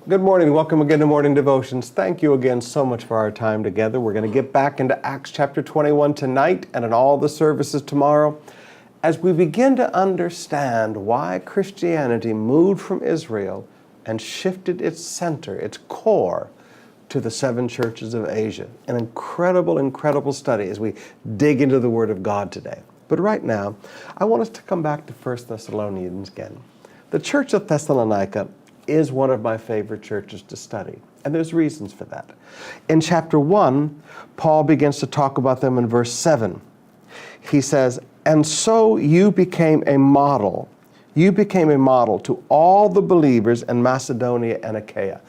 Good morning. Welcome again to Morning Devotions. Thank you again so much for our time together. We're going to get back into Acts chapter 21 tonight and in all the services tomorrow as we begin to understand why Christianity moved from Israel and shifted its center, its core, to the 7 churches of Asia. An incredible, incredible study as we dig into the Word of God today. But right now, I want us to come back to 1 Thessalonians again. The church of Thessalonica is one of my favorite churches to study, and there's reasons for that. In chapter 1, Paul begins to talk about them in verse 7. He says, "And so you became a model. You became a model to all the believers in Macedonia and Achaia."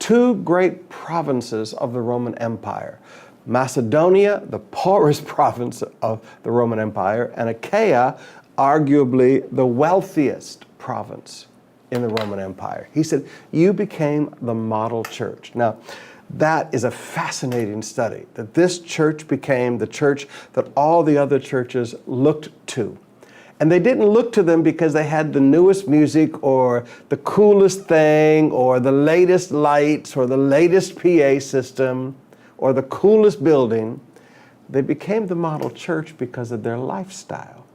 2 great provinces of the Roman Empire. Macedonia, the poorest province of the Roman Empire, and Achaia, arguably the wealthiest province in the Roman Empire. He said, you became the model church. Now, that is a fascinating study, that this church became the church that all the other churches looked to. And they didn't look to them because they had the newest music or the coolest thing or the latest lights or the latest PA system or the coolest building. They became the model church because of their lifestyle.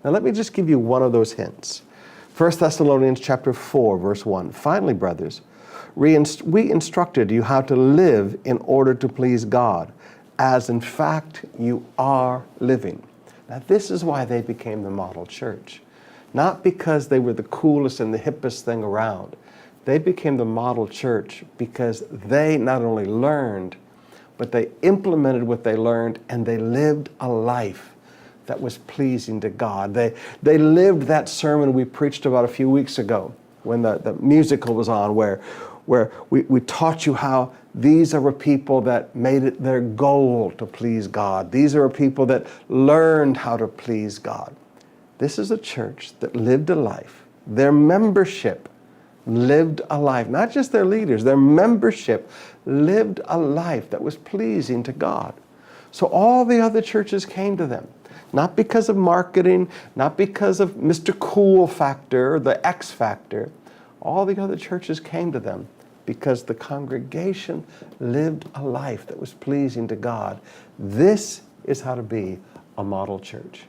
Now, let me just give you one of those hints. 1 Thessalonians chapter 4, verse 1. "Finally, brothers, we instructed you how to live in order to please God, as in fact you are living." Now, this is why they became the model church. Not because they were the coolest and the hippest thing around. They became the model church because they not only learned, but they implemented what they learned, and they lived a life that was pleasing to God. They lived that sermon we preached about a few weeks ago when the musical was on, where we taught you how these are a people that made it their goal to please God. These are a people that learned how to please God. This is a church that lived a life. Their membership lived a life, not just their leaders, their membership lived a life that was pleasing to God. So all the other churches came to them. Not because of marketing, not because of Mr. Cool factor, the X factor. All the other churches came to them because the congregation lived a life that was pleasing to God. This is how to be a model church.